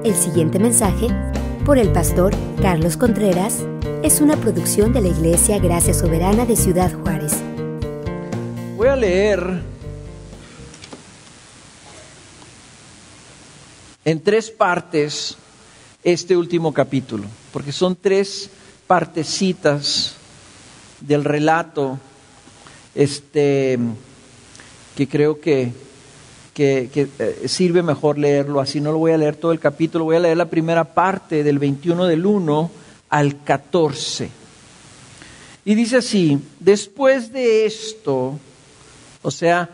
El siguiente mensaje, por el pastor Carlos Contreras, es una producción de la Iglesia Gracia Soberana de Ciudad Juárez. Voy a leer en 3 partes este último capítulo, porque son 3 partecitas del relato que creo que sirve mejor leerlo así. No lo voy a leer todo el capítulo, voy a leer la primera parte del 21 del 1 al 14. Y dice así: después de esto, o sea,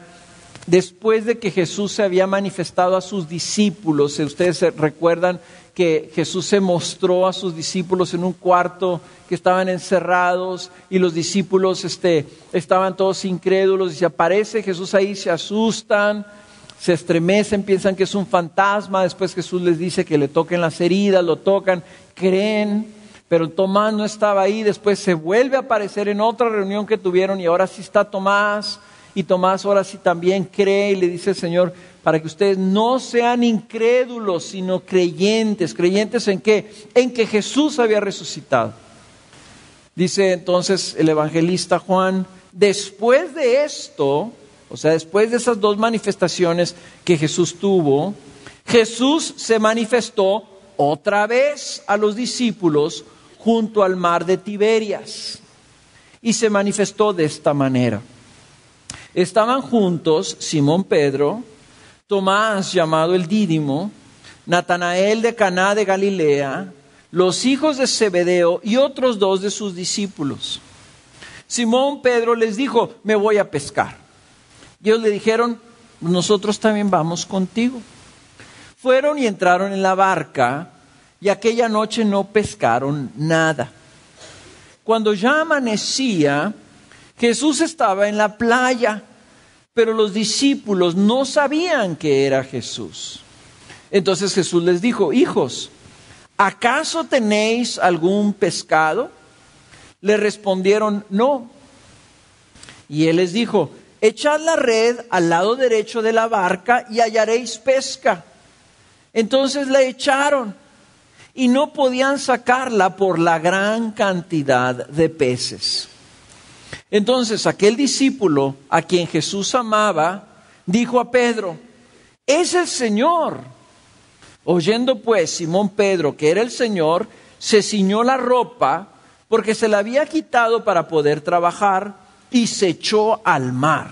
después de que Jesús se había manifestado a sus discípulos, ustedes se recuerdan que Jesús se mostró a sus discípulos en un cuarto, que estaban encerrados y los discípulos estaban todos incrédulos, y se aparece Jesús ahí, se asustan, se estremecen, piensan que es un fantasma. Después Jesús les dice que le toquen las heridas, lo tocan, creen, pero Tomás no estaba ahí. Después se vuelve a aparecer en otra reunión que tuvieron, y ahora sí está Tomás, y Tomás ahora sí también cree y le dice: Señor, para que ustedes no sean incrédulos, sino creyentes. ¿Creyentes en qué? En que Jesús había resucitado. Dice entonces el evangelista Juan: después de esto, o sea, después de esas 2 manifestaciones que Jesús tuvo, Jesús se manifestó otra vez a los discípulos junto al mar de Tiberias. Y se manifestó de esta manera. Estaban juntos Simón Pedro, Tomás llamado el Dídimo, Natanael de Caná de Galilea, los hijos de Zebedeo y otros 2 de sus discípulos. Simón Pedro les dijo: me voy a pescar. Y ellos le dijeron: nosotros también vamos contigo. Fueron y entraron en la barca, y aquella noche no pescaron nada. Cuando ya amanecía, Jesús estaba en la playa, pero los discípulos no sabían que era Jesús. Entonces Jesús les dijo: hijos, ¿acaso tenéis algún pescado? Le respondieron: no. Y él les dijo: echad la red al lado derecho de la barca y hallaréis pesca. Entonces la echaron y no podían sacarla por la gran cantidad de peces. Entonces aquel discípulo a quien Jesús amaba dijo a Pedro: es el Señor. Oyendo pues Simón Pedro que era el Señor, se ciñó la ropa porque se la había quitado para poder trabajar, y se echó al mar.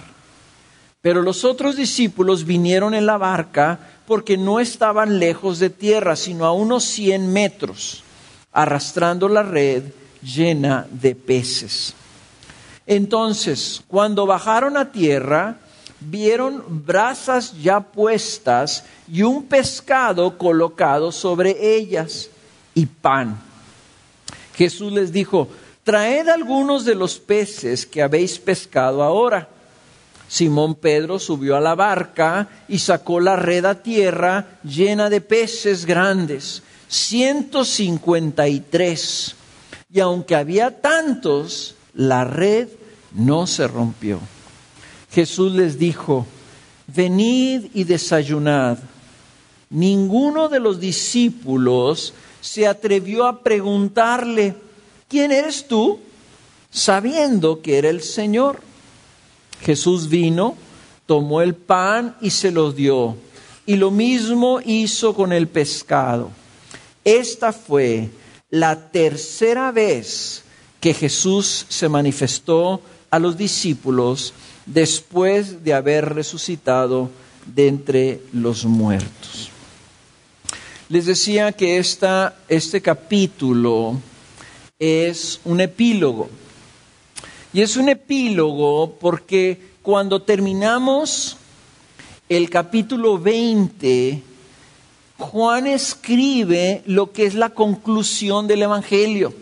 Pero los otros discípulos vinieron en la barca porque no estaban lejos de tierra, sino a unos 100 metros, arrastrando la red llena de peces. Entonces, cuando bajaron a tierra, vieron brasas ya puestas y un pescado colocado sobre ellas y pan. Jesús les dijo: traed algunos de los peces que habéis pescado ahora. Simón Pedro subió a la barca y sacó la red a tierra llena de peces grandes, 153. Y aunque había tantos, la red no se rompió. Jesús les dijo: venid y desayunad. Ninguno de los discípulos se atrevió a preguntarle: ¿quién eres tú?, sabiendo que era el Señor. Jesús vino, tomó el pan y se lo dio, y lo mismo hizo con el pescado. Esta fue la 3ª vez que Jesús se manifestó a los discípulos después de haber resucitado de entre los muertos. Les decía que este capítulo es un epílogo. Y es un epílogo porque cuando terminamos el capítulo 20, Juan escribe lo que es la conclusión del Evangelio.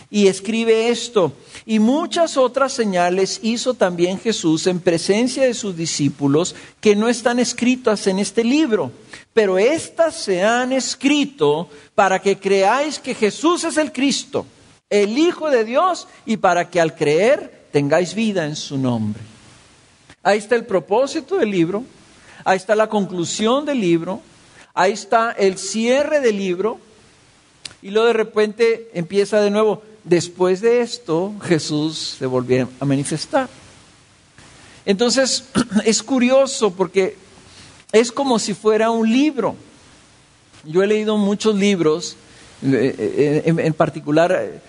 Y escribe esto: y muchas otras señales hizo también Jesús en presencia de sus discípulos que no están escritas en este libro, pero estas se han escrito para que creáis que Jesús es el Cristo, el Hijo de Dios, y para que al creer tengáis vida en su nombre. Ahí está el propósito del libro, ahí está la conclusión del libro, ahí está el cierre del libro, y luego de repente empieza de nuevo. Después de esto, Jesús se volvió a manifestar. Entonces, es curioso porque es como si fuera un libro. Yo he leído muchos libros, en particular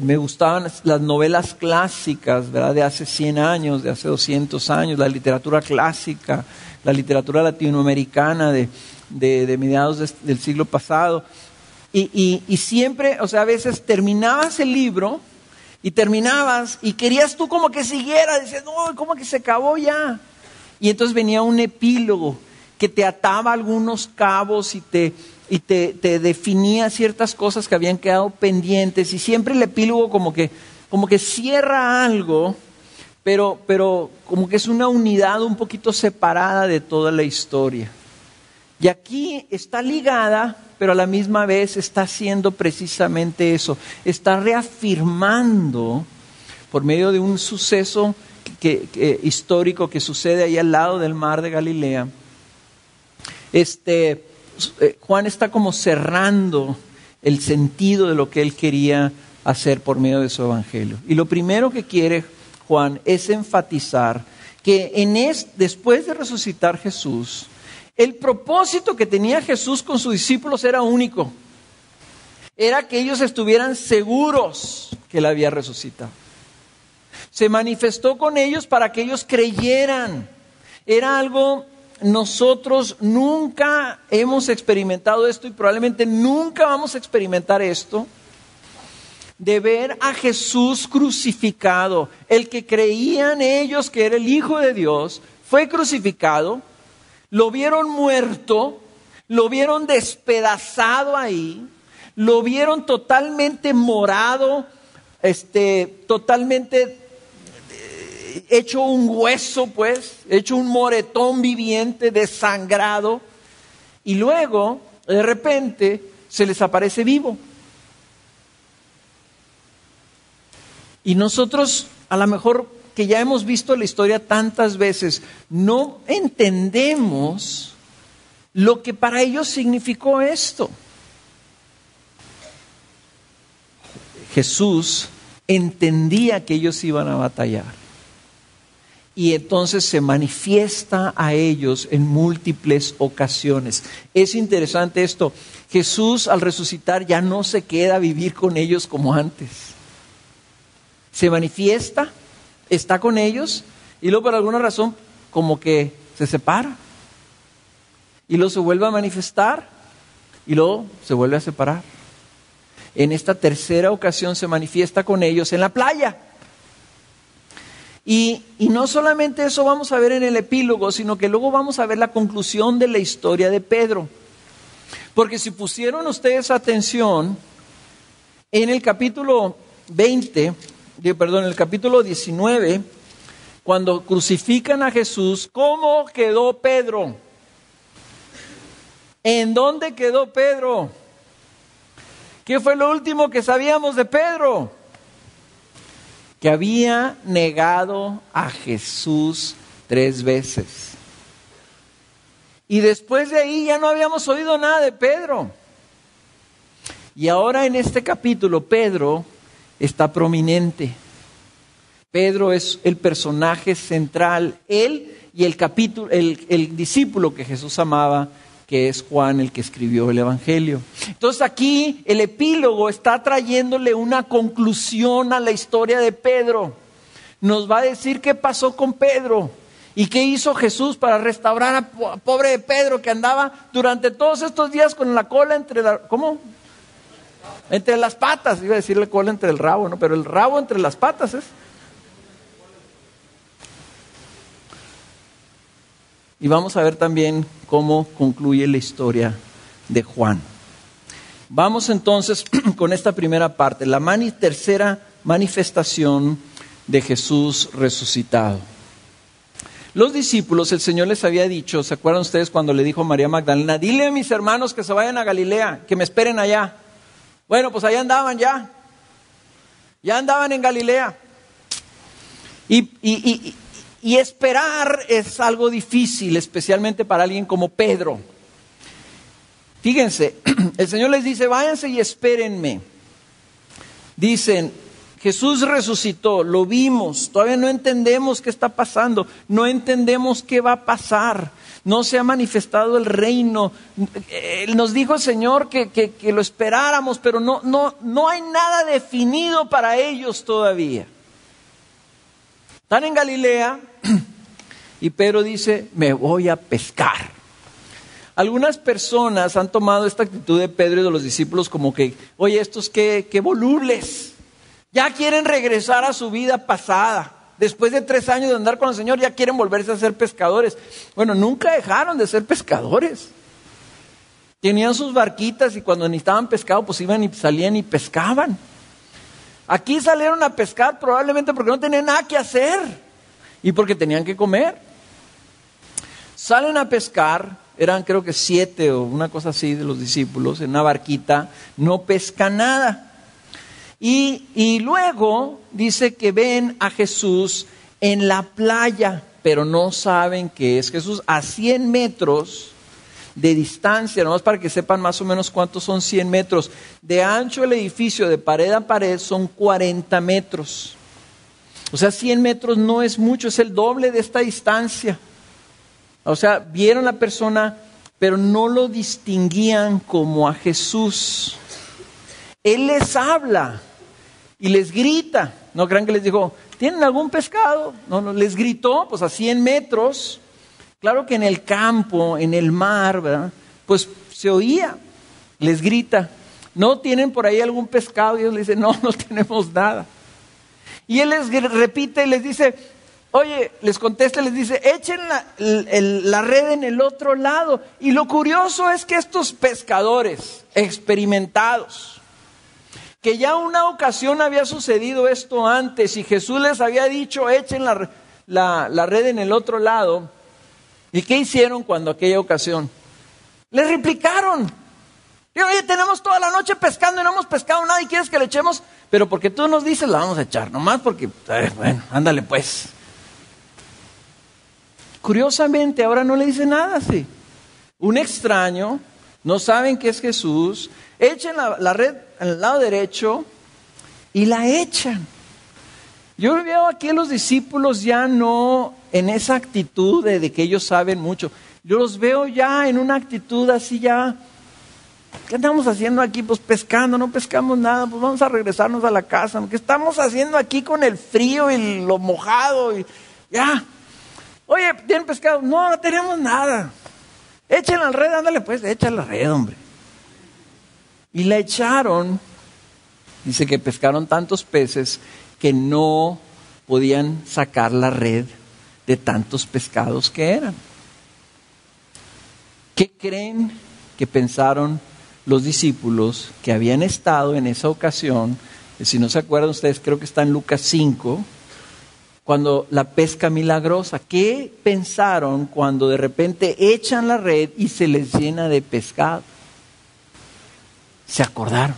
me gustaban las novelas clásicas, ¿verdad? De hace 100 años, de hace 200 años, la literatura clásica, la literatura latinoamericana de mediados del siglo pasado. Y siempre, o sea, a veces terminabas el libro y terminabas y querías tú como que siguiera, decías, no, como que se acabó ya. Y entonces venía un epílogo que te ataba algunos cabos y te definía ciertas cosas que habían quedado pendientes, y siempre el epílogo como que cierra algo, pero como que es una unidad un poquito separada de toda la historia. Y aquí está ligada, pero a la misma vez está haciendo precisamente eso, está reafirmando por medio de un suceso histórico que sucede ahí al lado del mar de Galilea. Juan está como cerrando el sentido de lo que él quería hacer por medio de su evangelio. Y lo primero que quiere Juan es enfatizar que después de resucitar Jesús, el propósito que tenía Jesús con sus discípulos era único. Era que ellos estuvieran seguros que él había resucitado. Se manifestó con ellos para que ellos creyeran. Era algo, nosotros nunca hemos experimentado esto y probablemente nunca vamos a experimentar esto, de ver a Jesús crucificado. El que creían ellos que era el Hijo de Dios fue crucificado. Lo vieron muerto, lo vieron despedazado ahí, lo vieron totalmente morado, totalmente hecho un hueso, pues, hecho un moretón viviente, desangrado, y luego, de repente, se les aparece vivo. Y nosotros, a lo mejor, que ya hemos visto la historia tantas veces, no entendemos lo que para ellos significó esto. Jesús entendía que ellos iban a batallar y entonces se manifiesta a ellos en múltiples ocasiones. Es interesante esto, Jesús al resucitar ya no se queda a vivir con ellos como antes. Se manifiesta, está con ellos y luego por alguna razón como que se separa y luego se vuelve a manifestar y luego se vuelve a separar. En esta tercera ocasión se manifiesta con ellos en la playa. Y no solamente eso vamos a ver en el epílogo, sino que luego vamos a ver la conclusión de la historia de Pedro. Porque si pusieron ustedes atención, en el capítulo 19, cuando crucifican a Jesús, ¿cómo quedó Pedro? ¿En dónde quedó Pedro? ¿Qué fue lo último que sabíamos de Pedro? Que había negado a Jesús 3 veces. Y después de ahí ya no habíamos oído nada de Pedro. Y ahora en este capítulo Pedro está prominente. Pedro es el personaje central, él y el discípulo que Jesús amaba, que es Juan, el que escribió el Evangelio. Entonces aquí el epílogo está trayéndole una conclusión a la historia de Pedro. Nos va a decir qué pasó con Pedro y qué hizo Jesús para restaurar a pobre de Pedro, que andaba durante todos estos días con la cola entre las patas. Iba a decirle cola entre el rabo, ¿no? Pero el rabo entre las patas es. Y vamos a ver también cómo concluye la historia de Juan. Vamos entonces con esta primera parte, la tercera manifestación de Jesús resucitado. Los discípulos, el Señor les había dicho, ¿se acuerdan ustedes cuando le dijo a María Magdalena, dile a mis hermanos que se vayan a Galilea, que me esperen allá? Bueno, pues allá andaban ya andaban en Galilea. Y esperar es algo difícil, especialmente para alguien como Pedro. Fíjense, el Señor les dice, váyanse y espérenme. Dicen, Jesús resucitó, lo vimos, todavía no entendemos qué está pasando, no entendemos qué va a pasar, no se ha manifestado el reino. Nos dijo el Señor que lo esperáramos, pero no hay nada definido para ellos todavía. Están en Galilea y Pedro dice, me voy a pescar. Algunas personas han tomado esta actitud de Pedro y de los discípulos como que, oye, estos qué volubles, ya quieren regresar a su vida pasada. Después de 3 años de andar con el Señor, ya quieren volverse a ser pescadores. Bueno, nunca dejaron de ser pescadores. Tenían sus barquitas y cuando necesitaban pescado, pues iban y salían y pescaban. Aquí salieron a pescar probablemente porque no tenían nada que hacer y porque tenían que comer. Salen a pescar. Eran creo que 7 o una cosa así de los discípulos en una barquita, no pescan nada. Y luego dice que ven a Jesús en la playa, pero no saben que es Jesús a 100 metros de distancia, nomás para que sepan más o menos cuántos son 100 metros. De ancho el edificio, de pared a pared, son 40 metros. O sea, 100 metros no es mucho, es el doble de esta distancia. O sea, vieron a la persona, pero no lo distinguían como a Jesús. Él les habla y les grita. No crean que les dijo, ¿tienen algún pescado? No, les gritó, pues a 100 metros. Claro que en el campo, en el mar, ¿verdad? Pues se oía. Les grita, ¿no tienen por ahí algún pescado? Y ellos le dicen, no tenemos nada. Y él les repite y les dice, oye, les contesta, les dice, echen la red en el otro lado. Y lo curioso es que estos pescadores experimentados, que ya una ocasión había sucedido esto antes y Jesús les había dicho, echen la red en el otro lado. ¿Y qué hicieron cuando aquella ocasión? Les replicaron. Y, oye, tenemos toda la noche pescando y no hemos pescado nada y quieres que le echemos, pero porque tú nos dices la vamos a echar, nomás porque, bueno, ándale pues. Curiosamente, ahora no le dice nada así. Un extraño, no saben que es Jesús, echan la red al lado derecho y la echan. Yo veo aquí a los discípulos ya no en esa actitud de que ellos saben mucho. Yo los veo ya en una actitud así ya, ¿qué estamos haciendo aquí? Pues pescando, no pescamos nada, pues vamos a regresarnos a la casa. ¿Qué estamos haciendo aquí con el frío y lo mojado? Y ya. Oye, ¿tienen pescado? No tenemos nada. Echen la red, ándale pues, echa la red, hombre. Y la echaron. Dice que pescaron tantos peces que no podían sacar la red de tantos pescados que eran. ¿Qué creen que pensaron los discípulos que habían estado en esa ocasión? Si no se acuerdan ustedes, creo que está en Lucas 5, cuando la pesca milagrosa. ¿Qué pensaron cuando de repente echan la red y se les llena de pescado? Se acordaron.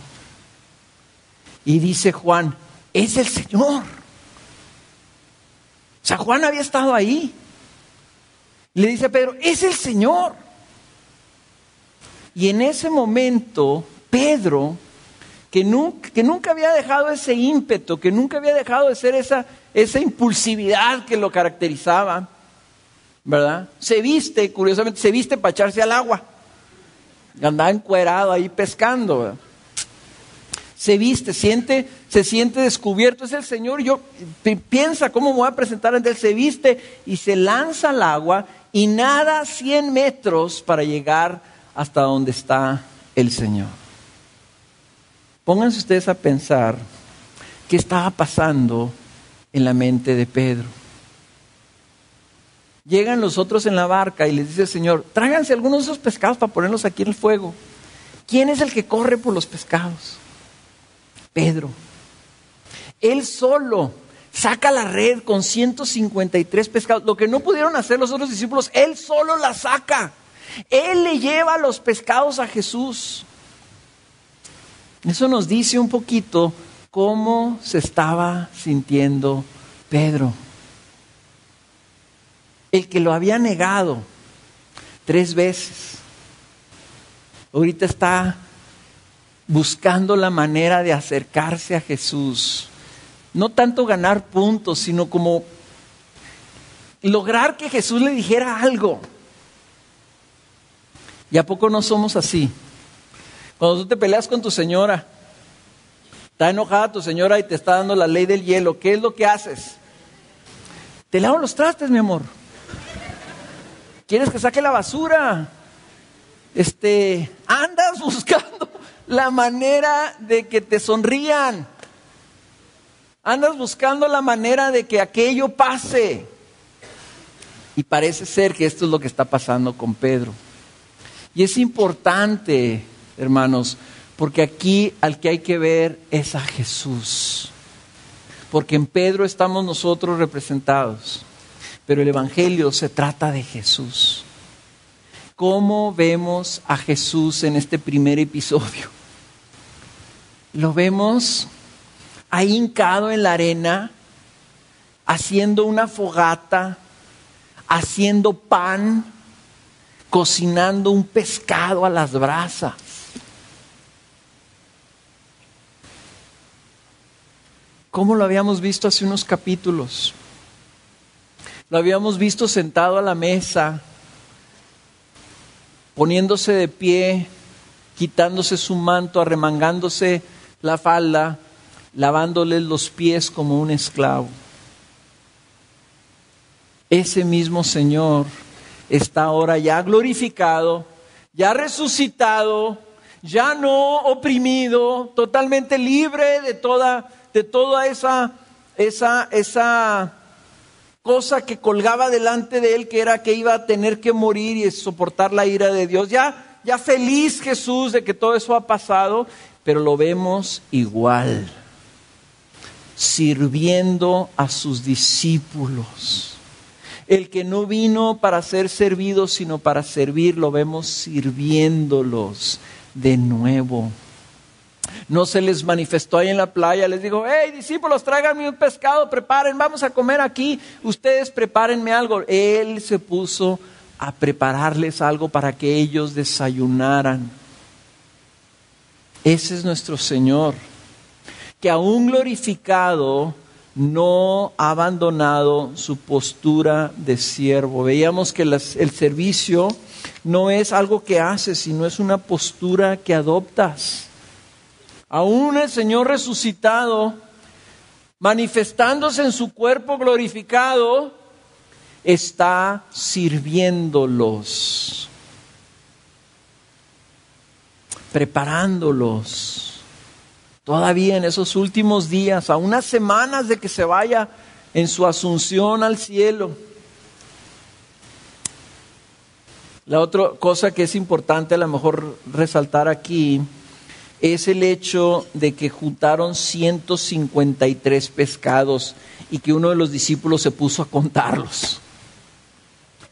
Y dice Juan, es el Señor. O sea, Juan había estado ahí. Le dice a Pedro, es el Señor. Y en ese momento, Pedro, que nunca había dejado ese ímpetu, que nunca había dejado de ser esa impulsividad que lo caracterizaba, ¿verdad? Se viste, curiosamente, se viste para echarse al agua. Andaba encuerado ahí pescando, ¿verdad? Se viste, se siente descubierto, es el Señor. Piensa cómo me voy a presentar ante Él. Se viste y se lanza al agua y nada 100 metros para llegar hasta donde está el Señor. Pónganse ustedes a pensar qué estaba pasando en la mente de Pedro. Llegan los otros en la barca y les dice el Señor, tráiganse algunos de esos pescados para ponerlos aquí en el fuego. ¿Quién es el que corre por los pescados? Pedro. Él solo saca la red con 153 pescados. Lo que no pudieron hacer los otros discípulos, él solo la saca. Él le lleva los pescados a Jesús. Eso nos dice un poquito cómo se estaba sintiendo Pedro. el que lo había negado 3 veces, ahorita está buscando la manera de acercarse a Jesús. No tanto ganar puntos, sino como lograr que Jesús le dijera algo. ¿Y a poco no somos así? Cuando tú te peleas con tu señora, está enojada tu señora y te está dando la ley del hielo, ¿qué es lo que haces? Te lavo los trastes, mi amor. ¿Quieres que saque la basura? Andas buscando la manera de que te sonrían. Andas buscando la manera de que aquello pase. Y parece ser que esto es lo que está pasando con Pedro. Y es importante, hermanos, porque aquí al que hay que ver es a Jesús. Porque en Pedro estamos nosotros representados. Pero el Evangelio se trata de Jesús. ¿Cómo vemos a Jesús en este primer episodio? Lo vemos ahí hincado en la arena, haciendo una fogata, haciendo pan, cocinando un pescado a las brasas. ¿Cómo lo habíamos visto hace unos capítulos? Lo habíamos visto sentado a la mesa, poniéndose de pie, quitándose su manto, arremangándose la falda, lavándoles los pies como un esclavo. Ese mismo Señor está ahora ya glorificado, ya resucitado, ya no oprimido, totalmente libre de toda esa cosa que colgaba delante de él, que era que iba a tener que morir y soportar la ira de Dios. Ya feliz Jesús de que todo eso ha pasado, pero lo vemos igual, sirviendo a sus discípulos. El que no vino para ser servido, sino para servir, lo vemos sirviéndolos de nuevo. No se les manifestó ahí en la playa, les dijo: hey discípulos, tráiganme un pescado, preparen, vamos a comer aquí, ustedes prepárenme algo. Él se puso a prepararles algo para que ellos desayunaran. Ese es nuestro Señor, que aún glorificado no ha abandonado su postura de siervo. Veíamos que el servicio no es algo que haces, sino es una postura que adoptas. Aún el Señor resucitado, manifestándose en su cuerpo glorificado, está sirviéndolos, preparándolos. Todavía en esos últimos días, a unas semanas de que se vaya en su asunción al cielo. La otra cosa que es importante a lo mejor resaltar aquí es el hecho de que juntaron 153 pescados y que uno de los discípulos se puso a contarlos.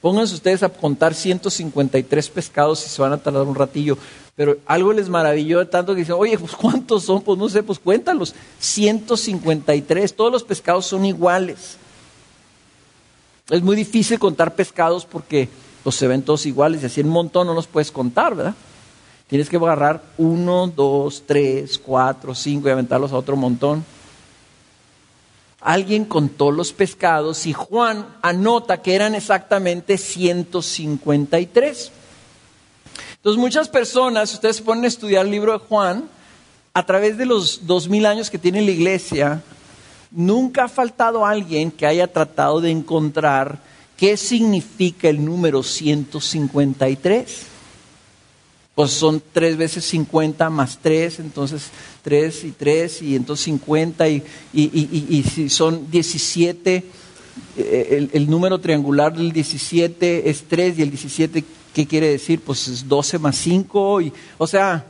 Pónganse ustedes a contar 153 pescados y se van a tardar un ratillo. Pero algo les maravilló de tanto que dicen: oye, pues ¿cuántos son? Pues no sé, pues cuéntalos. 153, todos los pescados son iguales. Es muy difícil contar pescados porque pues se ven todos iguales y así en un montón no los puedes contar, ¿verdad? Tienes que agarrar 1, 2, 3, 4, 5 y aventarlos a otro montón. Alguien contó los pescados y Juan anota que eran exactamente 153. Entonces muchas personas, si ustedes se ponen a estudiar el libro de Juan, a través de los 2000 años que tiene la iglesia, nunca ha faltado alguien que haya tratado de encontrar qué significa el número 153. Pues son 3 veces 50 más 3, entonces 3 y 3 y entonces 50 y si son 17, el número triangular del 17 es 3 y el 17, ¿qué quiere decir? Pues es 12 más 5 o sea,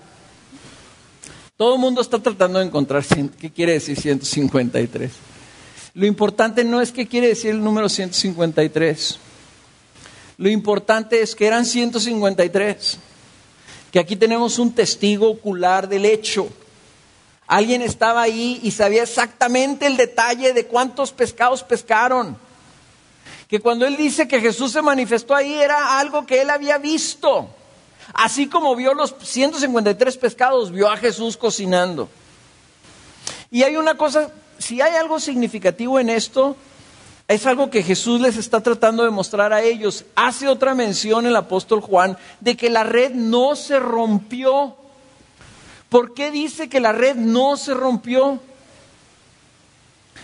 todo el mundo está tratando de encontrar qué quiere decir 153. Lo importante no es qué quiere decir el número 153. Lo importante es que eran 153. Que aquí tenemos un testigo ocular del hecho. Alguien estaba ahí y sabía exactamente el detalle de cuántos pescados pescaron. que cuando él dice que Jesús se manifestó ahí era algo que él había visto. Así como vio los 153 pescados, vio a Jesús cocinando. Y hay una cosa, si hay algo significativo en esto, es algo que Jesús les está tratando de mostrar a ellos. Hace otra mención el apóstol Juan de que la red no se rompió. ¿Por qué dice que la red no se rompió?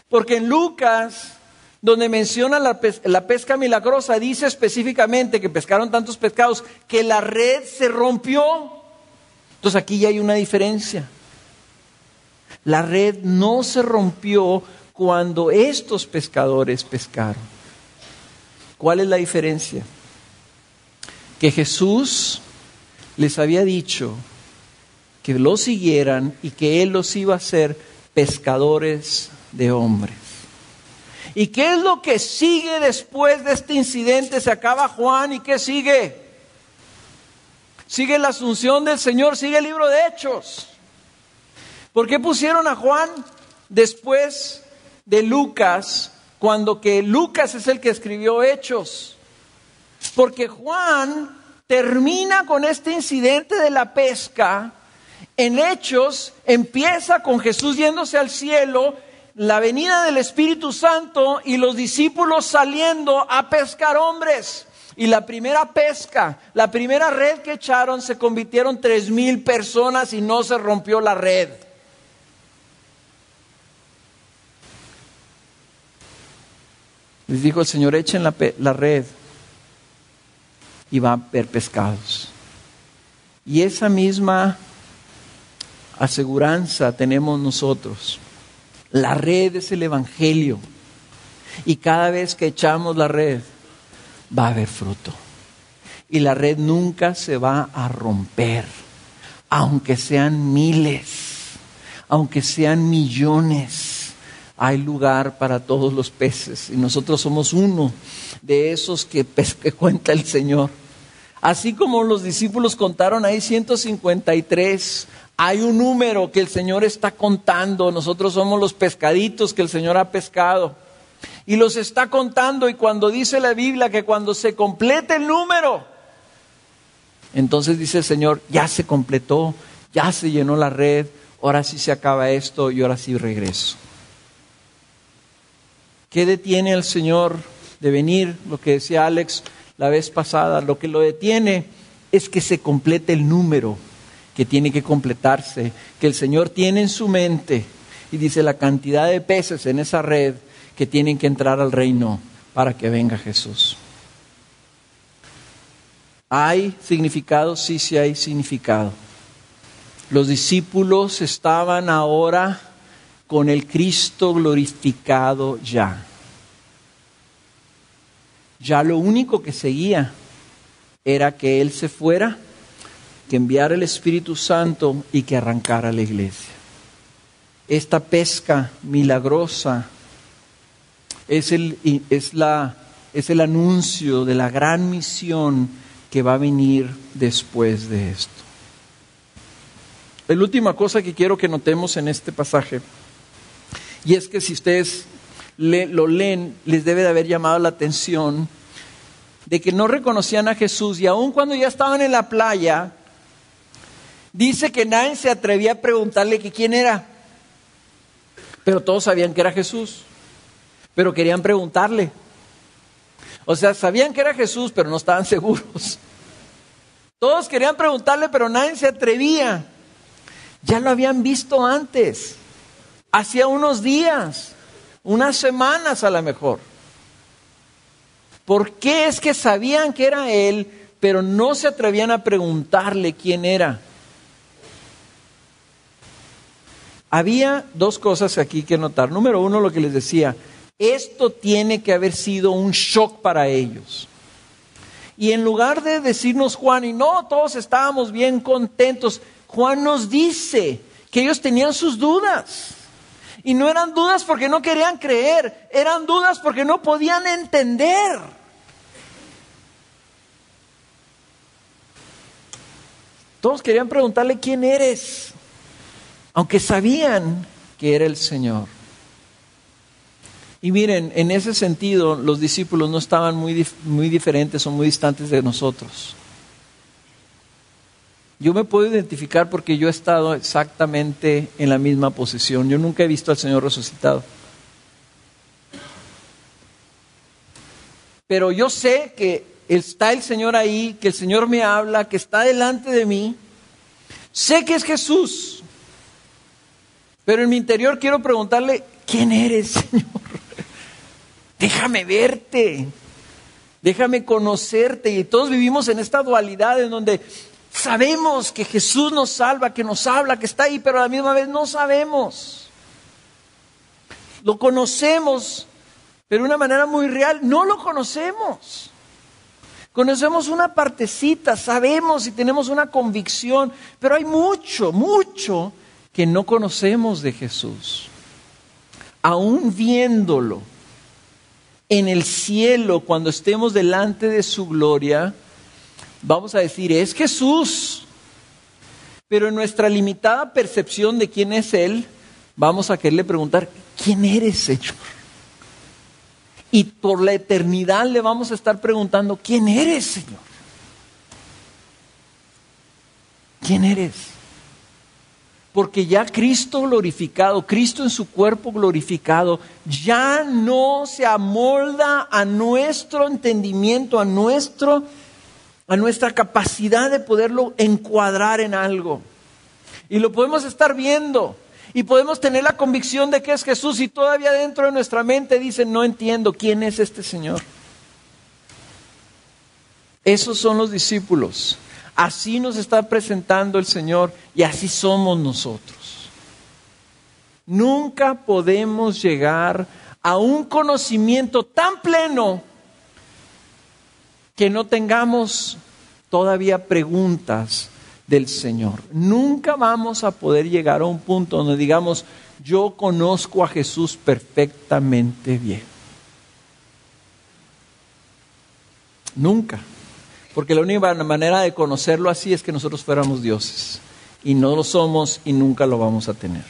Porque en Lucas, donde menciona la pesca milagrosa, dice específicamente que pescaron tantos pescados que la red se rompió. Entonces aquí ya hay una diferencia. La red no se rompió cuando estos pescadores pescaron. ¿Cuál es la diferencia? Que Jesús les había dicho que lo siguieran y que Él los iba a hacer pescadores de hombres. ¿Y qué es lo que sigue después de este incidente? Se acaba Juan, ¿y qué sigue? Sigue la asunción del Señor, sigue el libro de Hechos. ¿Por qué pusieron a Juan después de Lucas, cuando que Lucas es el que escribió Hechos? Porque Juan termina con este incidente de la pesca. En Hechos empieza con Jesús yéndose al cielo, la venida del Espíritu Santo y los discípulos saliendo a pescar hombres. Y la primera pesca, la primera red que echaron, se convirtieron 3,000 personas y no se rompió la red. Les dijo el Señor, echen la red y va a haber pescados. Y esa misma aseguranza tenemos nosotros. La red es el Evangelio. Y cada vez que echamos la red, va a haber fruto. Y la red nunca se va a romper. Aunque sean miles, aunque sean millones. Hay lugar para todos los peces y nosotros somos uno de esos que cuenta el Señor. Así como los discípulos contaron ahí 153, hay un número que el Señor está contando. Nosotros somos los pescaditos que el Señor ha pescado y los está contando, y cuando dice la Biblia que cuando se complete el número, entonces dice el Señor, ya se completó, ya se llenó la red, ahora sí se acaba esto y ahora sí regreso. ¿Qué detiene al Señor de venir? Lo que decía Alex la vez pasada, lo que lo detiene es que se complete el número que tiene que completarse, que el Señor tiene en su mente, y dice la cantidad de peces en esa red que tienen que entrar al reino para que venga Jesús. ¿Hay significado? Sí, sí hay significado. Los discípulos estaban ahora con el Cristo glorificado ya. Ya lo único que seguía era que Él se fuera, que enviara el Espíritu Santo y que arrancara la iglesia. Esta pesca milagrosa es el anuncio de la gran misión que va a venir después de esto. La última cosa que quiero que notemos en este pasaje, y es que si ustedes lo leen, les debe de haber llamado la atención de que no reconocían a Jesús, y aun cuando ya estaban en la playa, dice que nadie se atrevía a preguntarle que quién era, pero todos sabían que era Jesús, pero querían preguntarle. O sea, sabían que era Jesús, pero no estaban seguros. Todos querían preguntarle, pero nadie se atrevía. Ya lo habían visto antes, hacía unos días, unas semanas a lo mejor. ¿Por qué es que sabían que era Él, pero no se atrevían a preguntarle quién era? Había dos cosas aquí que notar. Número uno, lo que les decía, esto tiene que haber sido un shock para ellos. Y en lugar de decirnos Juan, y no, todos estábamos bien contentos, Juan nos dice que ellos tenían sus dudas. Y no eran dudas porque no querían creer, eran dudas porque no podían entender. Todos querían preguntarle quién eres, aunque sabían que era el Señor. Y miren, en ese sentido, los discípulos no estaban muy diferentes o muy distantes de nosotros. Yo me puedo identificar porque yo he estado exactamente en la misma posición. Yo nunca he visto al Señor resucitado. Pero yo sé que está el Señor ahí, que el Señor me habla, que está delante de mí. Sé que es Jesús. Pero en mi interior quiero preguntarle, ¿quién eres, Señor? Déjame verte. Déjame conocerte. Y todos vivimos en esta dualidad en donde sabemos que Jesús nos salva, que nos habla, que está ahí, pero a la misma vez no sabemos. Lo conocemos, pero de una manera muy real, no lo conocemos. Conocemos una partecita, sabemos y tenemos una convicción, pero hay mucho, mucho que no conocemos de Jesús. Aún viéndolo en el cielo, cuando estemos delante de su gloria, vamos a decir, es Jesús. Pero en nuestra limitada percepción de quién es Él, vamos a quererle preguntar, ¿quién eres, Señor? Y por la eternidad le vamos a estar preguntando, ¿quién eres, Señor? ¿Quién eres? Porque ya Cristo glorificado, Cristo en su cuerpo glorificado, ya no se amolda a nuestro entendimiento, a nuestra capacidad de poderlo encuadrar en algo. Y lo podemos estar viendo. Y podemos tener la convicción de que es Jesús y todavía dentro de nuestra mente dicen, no entiendo quién es este Señor. Esos son los discípulos. Así nos está presentando el Señor y así somos nosotros. Nunca podemos llegar a un conocimiento tan pleno que no tengamos todavía preguntas del Señor. Nunca vamos a poder llegar a un punto donde digamos, yo conozco a Jesús perfectamente bien. Nunca. Porque la única manera de conocerlo así es que nosotros fuéramos dioses. Y no lo somos y nunca lo vamos a tener.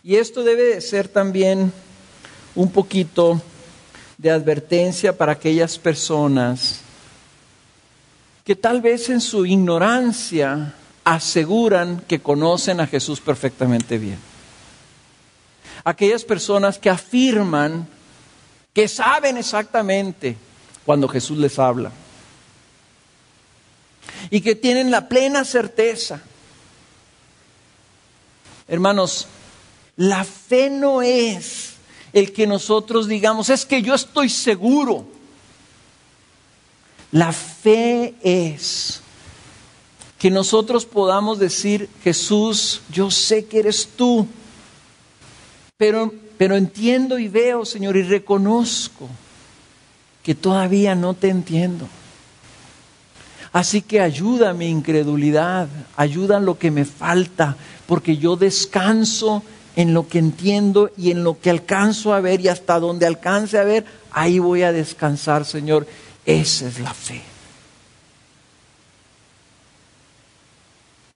Y esto debe de ser también un poquito de advertencia para aquellas personas que tal vez en su ignorancia aseguran que conocen a Jesús perfectamente bien. Aquellas personas que afirman que saben exactamente cuando Jesús les habla. Y que tienen la plena certeza. Hermanos, la fe no es el que nosotros digamos, es que yo estoy seguro. La fe es que nosotros podamos decir, Jesús, yo sé que eres tú, pero entiendo y veo, Señor, y reconozco que todavía no te entiendo. Así que ayuda mi incredulidad, ayuda lo que me falta, porque yo descanso en lo que entiendo y en lo que alcanzo a ver, y hasta donde alcance a ver, ahí voy a descansar, Señor. Esa es la fe.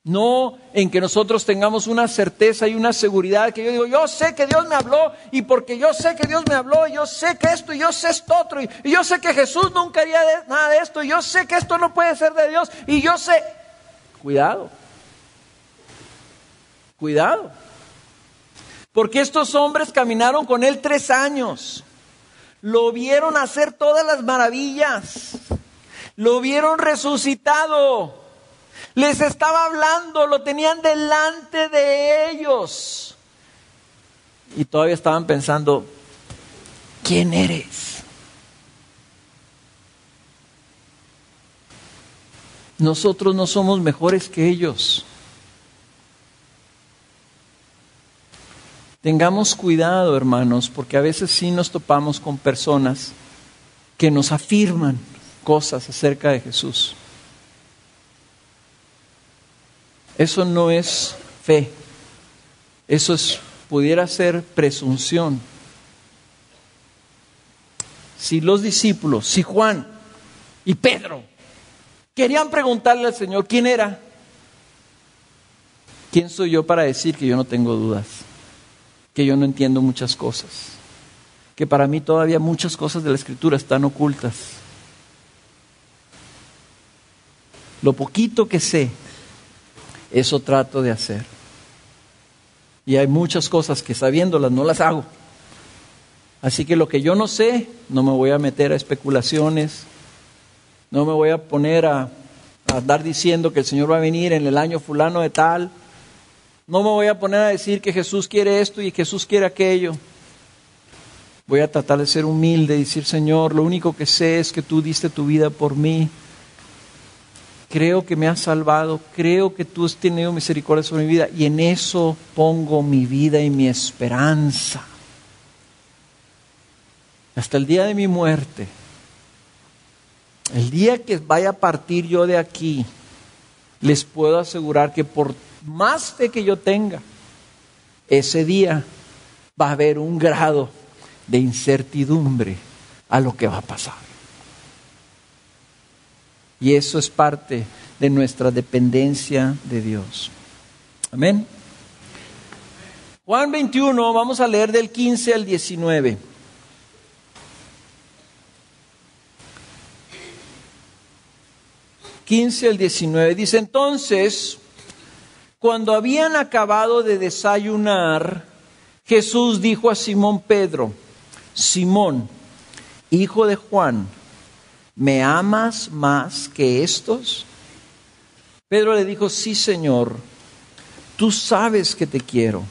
No en que nosotros tengamos una certeza y una seguridad que yo digo, yo sé que Dios me habló, y porque yo sé que Dios me habló, yo sé que esto y yo sé esto otro, y yo sé que Jesús nunca haría nada de esto, y yo sé que esto no puede ser de Dios, y yo sé. Cuidado. Cuidado. Porque estos hombres caminaron con Él 3 años. Lo vieron hacer todas las maravillas. Lo vieron resucitado. Les estaba hablando, lo tenían delante de ellos. Y todavía estaban pensando, ¿quién eres? Nosotros no somos mejores que ellos. Tengamos cuidado, hermanos, porque a veces sí nos topamos con personas que nos afirman cosas acerca de Jesús. Eso no es fe. Eso pudiera ser presunción. Si los discípulos, si Juan y Pedro querían preguntarle al Señor quién era, ¿quién soy yo para decir que yo no tengo dudas? Que yo no entiendo muchas cosas. que para mí todavía muchas cosas de la Escritura están ocultas. Lo poquito que sé, eso trato de hacer. Y hay muchas cosas que sabiéndolas no las hago. Así que lo que yo no sé, no me voy a meter a especulaciones, no me voy a poner a andar diciendo que el Señor va a venir en el año fulano de tal. No me voy a poner a decir que Jesús quiere esto y Jesús quiere aquello. Voy a tratar de ser humilde y decir, Señor, lo único que sé es que tú diste tu vida por mí. Creo que me has salvado, creo que tú has tenido misericordia sobre mi vida y en eso pongo mi vida y mi esperanza. Hasta el día de mi muerte, el día que vaya a partir yo de aquí, les puedo asegurar que por más fe que yo tenga, ese día va a haber un grado de incertidumbre a lo que va a pasar. Y eso es parte de nuestra dependencia de Dios. Amén. Juan 21, vamos a leer del 15 al 19. Dice, entonces, cuando habían acabado de desayunar, Jesús dijo a Simón Pedro, Simón, hijo de Juan, ¿me amas más que estos? Pedro le dijo, sí, Señor, tú sabes que te quiero.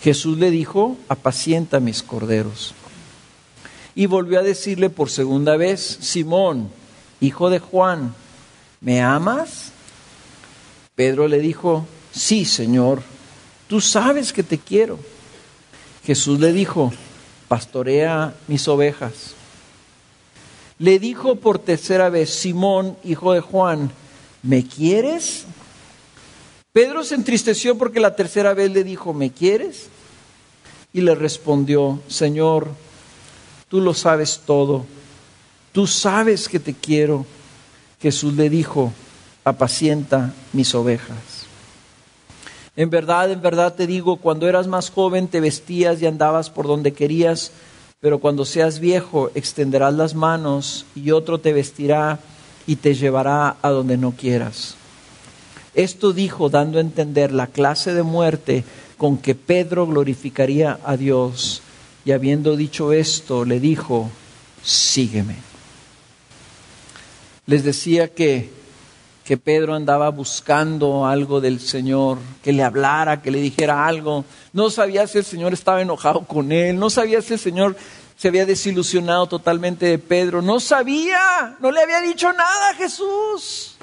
Jesús le dijo, apacienta mis corderos. Y volvió a decirle por segunda vez, Simón, hijo de Juan, ¿me amas? Pedro le dijo, sí, Señor, tú sabes que te quiero. Jesús le dijo, pastorea mis ovejas. Le dijo por tercera vez, Simón, hijo de Juan, ¿me quieres? Pedro se entristeció porque la tercera vez le dijo, ¿me quieres? Y le respondió, Señor, tú lo sabes todo, tú sabes que te quiero. Jesús le dijo, apacienta mis ovejas. En verdad te digo, cuando eras más joven te vestías y andabas por donde querías, pero cuando seas viejo extenderás las manos y otro te vestirá y te llevará a donde no quieras. Esto dijo dando a entender la clase de muerte con que Pedro glorificaría a Dios. Y habiendo dicho esto, le dijo, sígueme. Les decía que Pedro andaba buscando algo del Señor, que le hablara, que le dijera algo. No sabía si el Señor estaba enojado con él, no sabía si el Señor se había desilusionado totalmente de Pedro. No sabía, no le había dicho nada a Jesús.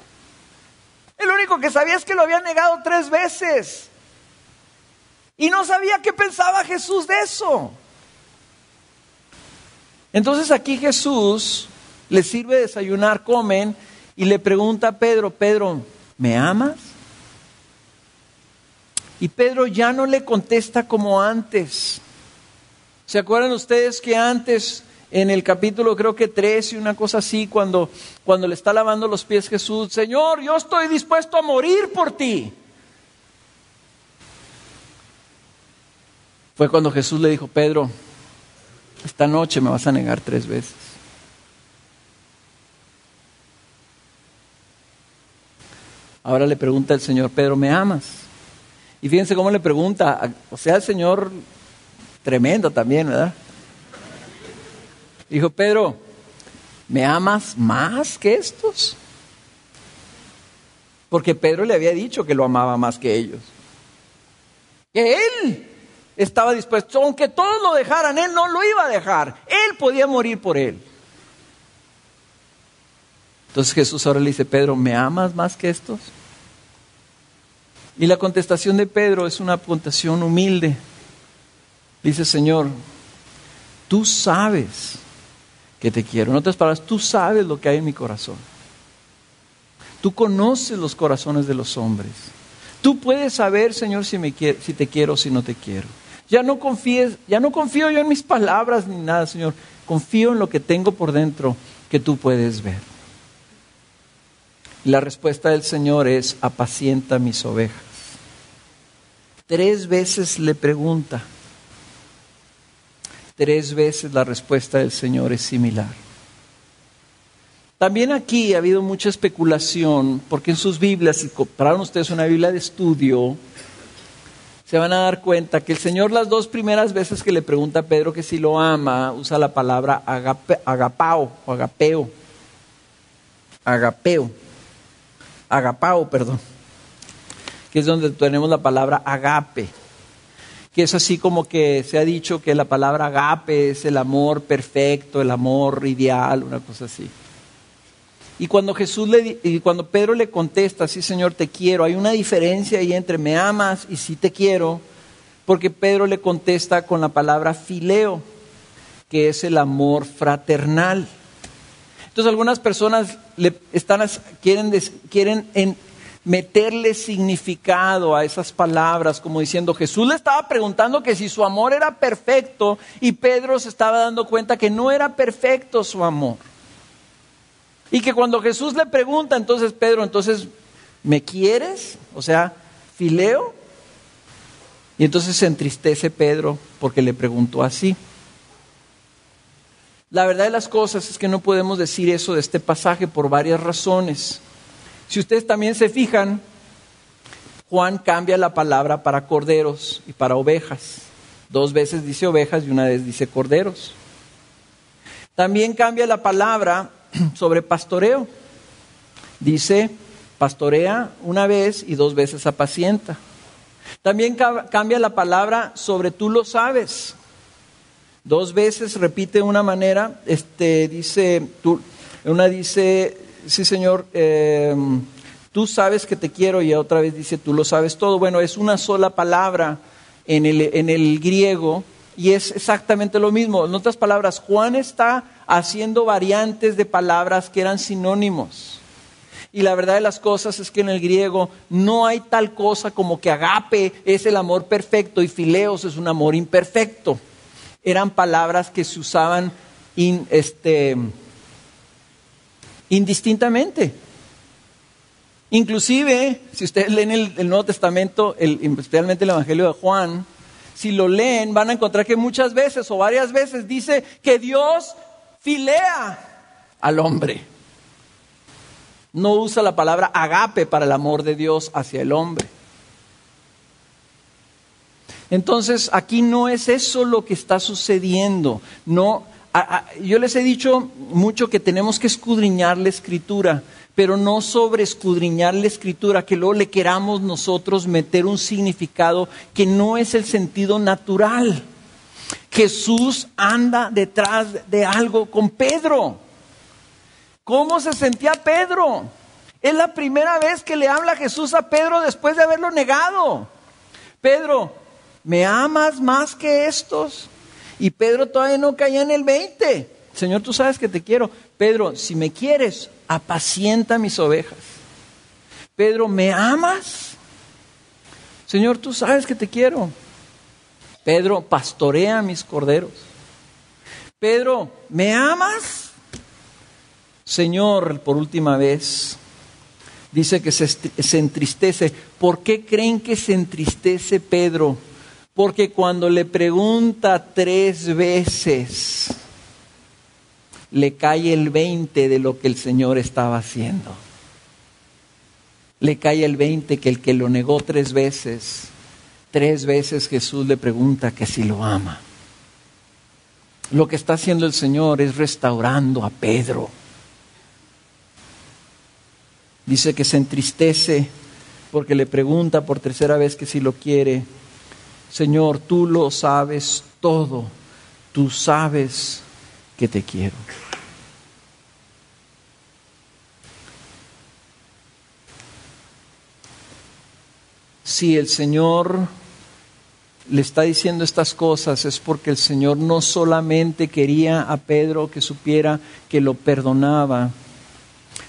El único que sabía es que lo había negado 3 veces. Y no sabía qué pensaba Jesús de eso. Entonces aquí Jesús les sirve desayunar, comen, y le pregunta a Pedro, Pedro, ¿me amas? Y Pedro ya no le contesta como antes. ¿Se acuerdan ustedes que antes, en el capítulo creo que 3 y una cosa así, cuando le está lavando los pies Jesús, Señor, yo estoy dispuesto a morir por ti? Fue cuando Jesús le dijo, Pedro, esta noche me vas a negar 3 veces. Ahora le pregunta el Señor, Pedro, ¿me amas? Y fíjense cómo le pregunta, o sea, el Señor tremendo también, ¿verdad? Dijo, Pedro, ¿me amas más que estos? Porque Pedro le había dicho que lo amaba más que ellos. Que él estaba dispuesto, aunque todos lo dejaran, él no lo iba a dejar. Él podía morir por él. Entonces Jesús ahora le dice, Pedro, ¿me amas más que estos? Y la contestación de Pedro es una contestación humilde. Dice, Señor, tú sabes que te quiero. En otras palabras, tú sabes lo que hay en mi corazón. Tú conoces los corazones de los hombres. Tú puedes saber, Señor, si te quiero o si no te quiero. Ya no confío yo en mis palabras ni nada, Señor. Confío en lo que tengo por dentro que tú puedes ver. Y la respuesta del Señor es, apacienta mis ovejas. 3 veces le pregunta. 3 veces la respuesta del Señor es similar. También aquí ha habido mucha especulación, porque en sus Biblias, si compraron ustedes una Biblia de estudio, se van a dar cuenta que el Señor las 2 primeras veces que le pregunta a Pedro que si lo ama, usa la palabra agapao, que es donde tenemos la palabra agape, que es así como que se ha dicho que la palabra agape es el amor perfecto, el amor ideal, una cosa así. Y cuando Pedro le contesta, sí Señor, te quiero, hay una diferencia ahí entre me amas y sí te quiero, porque Pedro le contesta con la palabra fileo, que es el amor fraternal. Entonces algunas personas quieren meterle significado a esas palabras, como diciendo, Jesús le estaba preguntando que si su amor era perfecto, y Pedro se estaba dando cuenta que no era perfecto su amor. Y que cuando Jesús le pregunta, entonces Pedro, entonces, ¿me quieres? O sea, fileo. Y entonces se entristece Pedro porque le preguntó así. La verdad de las cosas es que no podemos decir eso de este pasaje por varias razones. Si ustedes también se fijan, Juan cambia la palabra para corderos y para ovejas. 2 veces dice ovejas y 1 vez dice corderos. También cambia la palabra sobre pastoreo. Dice pastorea 1 vez y 2 veces apacienta. También cambia la palabra sobre tú lo sabes. 2 veces repite una manera, una dice, sí Señor, tú sabes que te quiero, y otra vez dice tú lo sabes todo. Bueno, es una sola palabra en el griego y es exactamente lo mismo. En otras palabras, Juan está haciendo variantes de palabras que eran sinónimos. Y la verdad de las cosas es que en el griego no hay tal cosa como que agape es el amor perfecto y fileos es un amor imperfecto. Eran palabras que se usaban indistintamente. Inclusive, si ustedes leen el Nuevo Testamento, especialmente el Evangelio de Juan, si lo leen van a encontrar que muchas veces o varias veces dice que Dios filea al hombre. No usa la palabra agape para el amor de Dios hacia el hombre. Entonces, aquí no es eso lo que está sucediendo. Yo les he dicho mucho que tenemos que escudriñar la Escritura, pero no sobre escudriñar la Escritura, que luego le queramos nosotros meter un significado que no es el sentido natural. Jesús anda detrás de algo con Pedro. ¿Cómo se sentía Pedro? Es la primera vez que le habla Jesús a Pedro después de haberlo negado. Pedro, ¿me amas más que estos? Y Pedro todavía no caía en el 20. Señor, tú sabes que te quiero. Pedro, si me quieres, apacienta mis ovejas. Pedro, ¿me amas? Señor, tú sabes que te quiero. Pedro, pastorea mis corderos. Pedro, ¿me amas? Señor, por última vez, dice que se entristece. ¿Por qué creen que se entristece Pedro? Porque cuando le pregunta 3 veces, le cae el 20 de lo que el Señor estaba haciendo. Le cae el 20 que el que lo negó 3 veces, 3 veces Jesús le pregunta que si lo ama. Lo que está haciendo el Señor es restaurando a Pedro. Dice que se entristece porque le pregunta por 3ª vez que si lo quiere. Señor, tú lo sabes todo. Tú sabes que te quiero. Si el Señor le está diciendo estas cosas es porque el Señor no solamente quería a Pedro que supiera que lo perdonaba,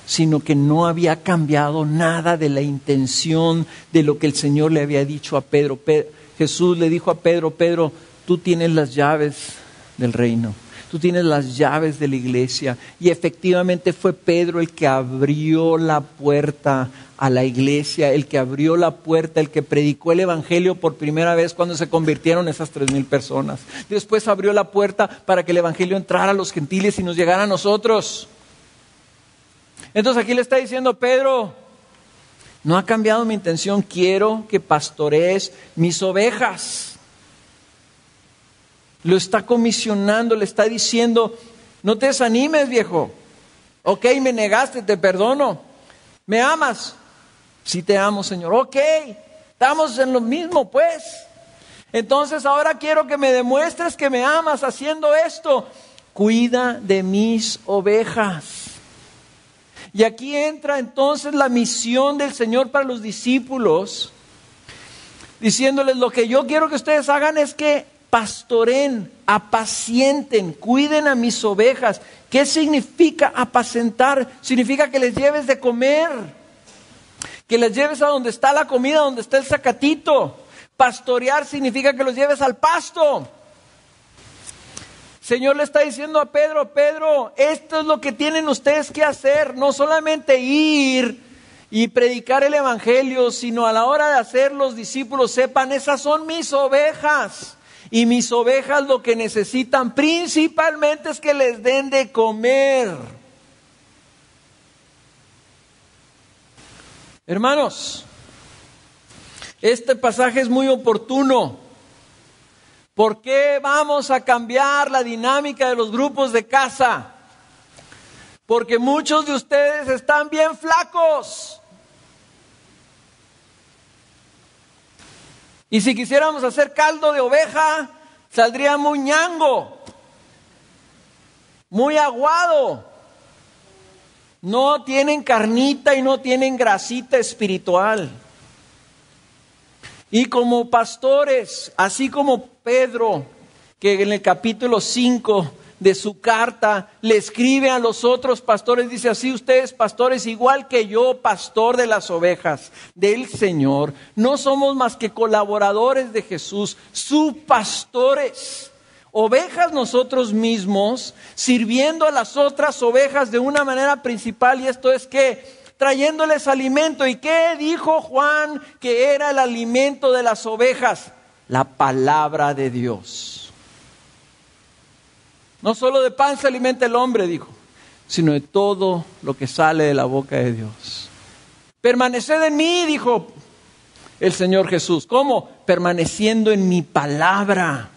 sino que no había cambiado nada de la intención de lo que el Señor le había dicho a Pedro. Jesús le dijo a Pedro, Pedro, tú tienes las llaves del reino, tú tienes las llaves de la iglesia. Y efectivamente fue Pedro el que abrió la puerta a la iglesia, el que abrió la puerta, el que predicó el evangelio por primera vez cuando se convirtieron esas 3,000 personas. Después abrió la puerta para que el evangelio entrara a los gentiles y nos llegara a nosotros. Entonces aquí le está diciendo Pedro, no ha cambiado mi intención, quiero que pastorees mis ovejas. Lo está comisionando, le está diciendo, no te desanimes, viejo. Ok, me negaste, te perdono. ¿Me amas? Sí te amo, Señor. Ok, estamos en lo mismo, pues. Entonces ahora quiero que me demuestres que me amas haciendo esto. Cuida de mis ovejas. Y aquí entra entonces la misión del Señor para los discípulos, diciéndoles lo que yo quiero que ustedes hagan es que pastoren, apacienten, cuiden a mis ovejas. ¿Qué significa apacentar? Significa que les lleves de comer, que les lleves a donde está la comida, donde está el zacatito. Pastorear significa que los lleves al pasto. Señor le está diciendo a Pedro, Pedro, esto es lo que tienen ustedes que hacer, no solamente ir y predicar el evangelio, sino a la hora de hacer los discípulos sepan, esas son mis ovejas. Y mis ovejas lo que necesitan principalmente es que les den de comer. Hermanos, este pasaje es muy oportuno. ¿Por qué vamos a cambiar la dinámica de los grupos de casa? Porque muchos de ustedes están bien flacos. Y si quisiéramos hacer caldo de oveja, saldría muy ñango, muy aguado. No tienen carnita y no tienen grasita espiritual. Y como pastores, así como Pedro, que en el capítulo 5 de su carta le escribe a los otros pastores, dice así: ustedes pastores, igual que yo, pastor de las ovejas del Señor, no somos más que colaboradores de Jesús, subpastores, ovejas nosotros mismos, sirviendo a las otras ovejas de una manera principal, y esto es que trayéndoles alimento. ¿Y qué dijo Juan que era el alimento de las ovejas? La palabra de Dios. No solo de pan se alimenta el hombre, dijo, sino de todo lo que sale de la boca de Dios. Permaneced en mí, dijo el Señor Jesús. ¿Cómo? Permaneciendo en mi palabra.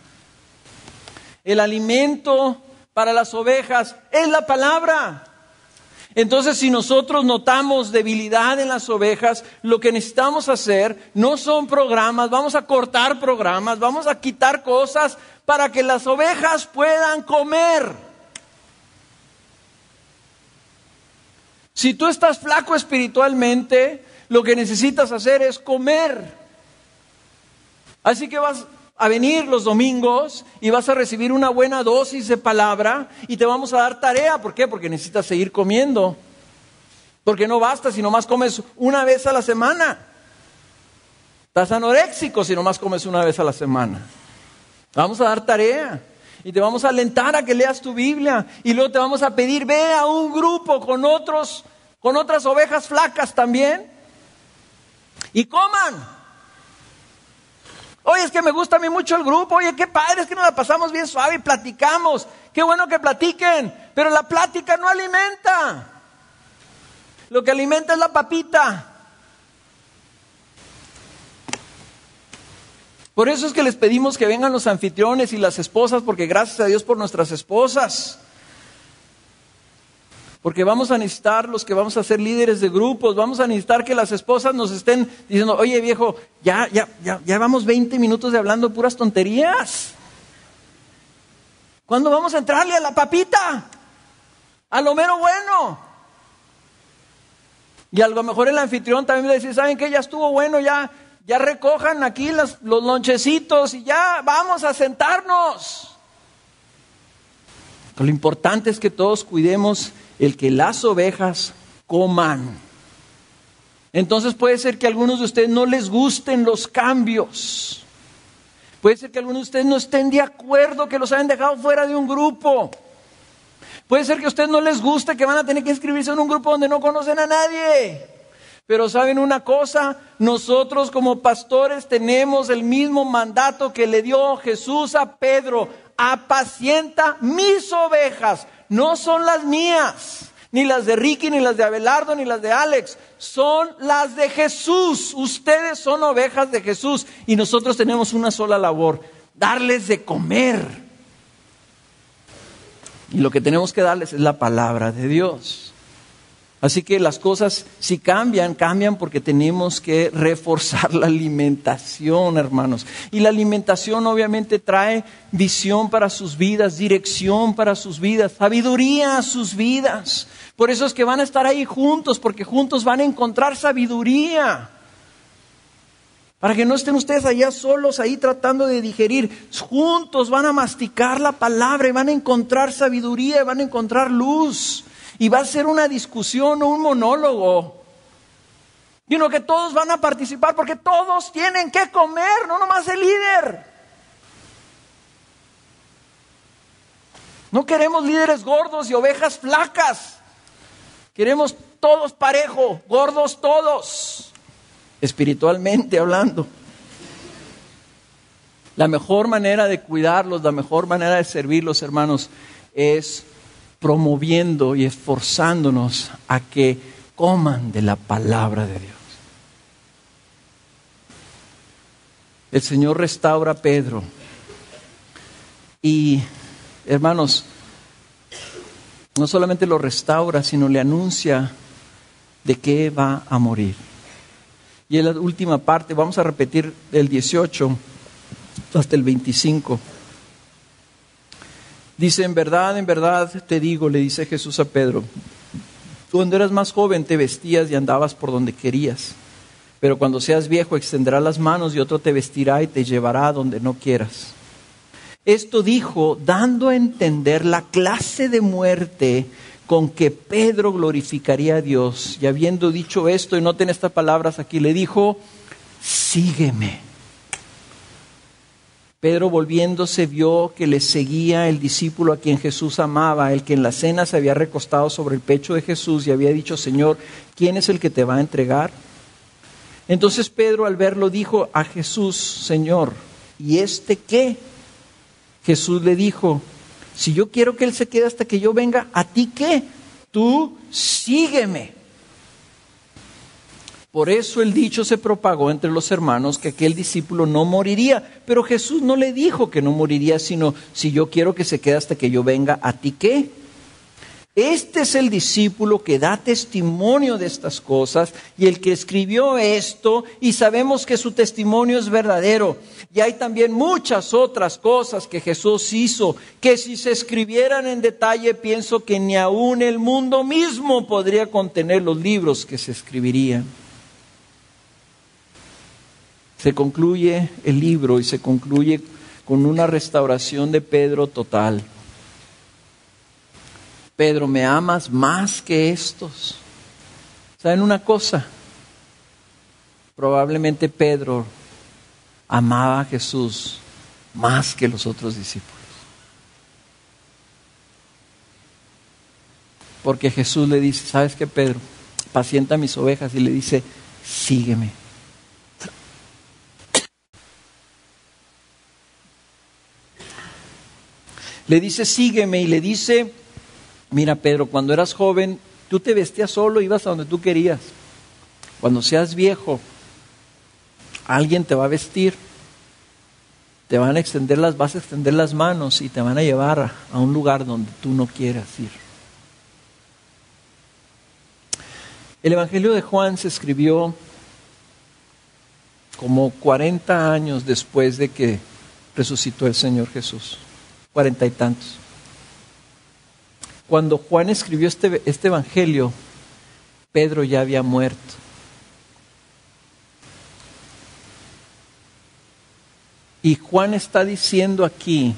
El alimento para las ovejas es la palabra. Entonces, si nosotros notamos debilidad en las ovejas, lo que necesitamos hacer no son programas, vamos a cortar programas, vamos a quitar cosas para que las ovejas puedan comer. Si tú estás flaco espiritualmente, lo que necesitas hacer es comer. Así que vas a venir los domingos y vas a recibir una buena dosis de palabra y te vamos a dar tarea. ¿Por qué? Porque necesitas seguir comiendo. Porque no basta si nomás comes una vez a la semana. Estás anoréxico si nomás comes una vez a la semana. Vamos a dar tarea y te vamos a alentar a que leas tu Biblia y luego te vamos a pedir, ve a un grupo con otras ovejas flacas también y coman. Oye, es que me gusta a mí mucho el grupo. Oye, qué padre, es que nos la pasamos bien suave y platicamos. Qué bueno que platiquen, pero la plática no alimenta. Lo que alimenta es la papita. Por eso es que les pedimos que vengan los anfitriones y las esposas, porque gracias a Dios por nuestras esposas. Porque vamos a necesitar los que vamos a ser líderes de grupos, vamos a necesitar que las esposas nos estén diciendo, oye viejo, ya vamos 20 minutos de hablando puras tonterías. ¿Cuándo vamos a entrarle a la papita? A lo mero bueno. Y a lo mejor el anfitrión también me dice, ¿saben qué? Ya estuvo bueno, ya recojan aquí los lonchecitos y ya vamos a sentarnos. Lo importante es que todos cuidemos el que las ovejas coman. Entonces puede ser que a algunos de ustedes no les gusten los cambios. Puede ser que algunos de ustedes no estén de acuerdo que los hayan dejado fuera de un grupo. Puede ser que a ustedes no les guste que van a tener que inscribirse en un grupo donde no conocen a nadie. Pero ¿saben una cosa? Nosotros como pastores tenemos el mismo mandato que le dio Jesús a Pedro. Apacienta mis ovejas, no son las mías, ni las de Ricky, ni las de Abelardo, ni las de Alex. Son las de Jesús. Ustedes son ovejas de Jesús y nosotros tenemos una sola labor: darles de comer. Y lo que tenemos que darles es la palabra de Dios. Así que las cosas, si cambian porque tenemos que reforzar la alimentación, hermanos. Y la alimentación obviamente trae visión para sus vidas, dirección para sus vidas, sabiduría a sus vidas. Por eso es que van a estar ahí juntos, porque juntos van a encontrar sabiduría. Para que no estén ustedes allá solos, ahí tratando de digerir. Juntos van a masticar la palabra y van a encontrar sabiduría, y van a encontrar luz. Y va a ser una discusión o un monólogo. Y uno que todos van a participar porque todos tienen que comer, no nomás el líder. No queremos líderes gordos y ovejas flacas. Queremos todos parejo, gordos todos, espiritualmente hablando. La mejor manera de cuidarlos, la mejor manera de servirlos, hermanos, es promoviendo y esforzándonos a que coman de la palabra de Dios. El Señor restaura a Pedro y, hermanos, no solamente lo restaura, sino le anuncia de que va a morir. Y en la última parte, vamos a repetir del 18 hasta el 25. Dice, en verdad te digo, le dice Jesús a Pedro, cuando eras más joven te vestías y andabas por donde querías, pero cuando seas viejo extenderás las manos y otro te vestirá y te llevará a donde no quieras. Esto dijo, dando a entender la clase de muerte con que Pedro glorificaría a Dios. Y habiendo dicho esto, y noten estas palabras aquí, le dijo, sígueme. Pedro, volviéndose, vio que le seguía el discípulo a quien Jesús amaba, el que en la cena se había recostado sobre el pecho de Jesús y había dicho, Señor, ¿quién es el que te va a entregar? Entonces Pedro, al verlo, dijo a Jesús, Señor, ¿y este qué? Jesús le dijo, si yo quiero que él se quede hasta que yo venga, ¿a ti qué? Tú sígueme. Por eso el dicho se propagó entre los hermanos que aquel discípulo no moriría. Pero Jesús no le dijo que no moriría, sino si yo quiero que se quede hasta que yo venga, ¿a ti qué? Este es el discípulo que da testimonio de estas cosas y el que escribió esto, y sabemos que su testimonio es verdadero. Y hay también muchas otras cosas que Jesús hizo, que si se escribieran en detalle, pienso que ni aún el mundo mismo podría contener los libros que se escribirían. Se concluye el libro y se concluye con una restauración de Pedro total. Pedro, ¿me amas más que estos? ¿Saben una cosa? Probablemente Pedro amaba a Jesús más que los otros discípulos. Porque Jesús le dice, ¿sabes qué, Pedro? Pacienta mis ovejas, y le dice, sígueme. Le dice, sígueme, y le dice, mira, Pedro, cuando eras joven, tú te vestías solo, ibas a donde tú querías. Cuando seas viejo, alguien te va a vestir, vas a extender las manos y te van a llevar a un lugar donde tú no quieras ir. El Evangelio de Juan se escribió como 40 años después de que resucitó el Señor Jesús. 40 y tantos. Cuando Juan escribió este evangelio, Pedro ya había muerto. Y Juan está diciendo aquí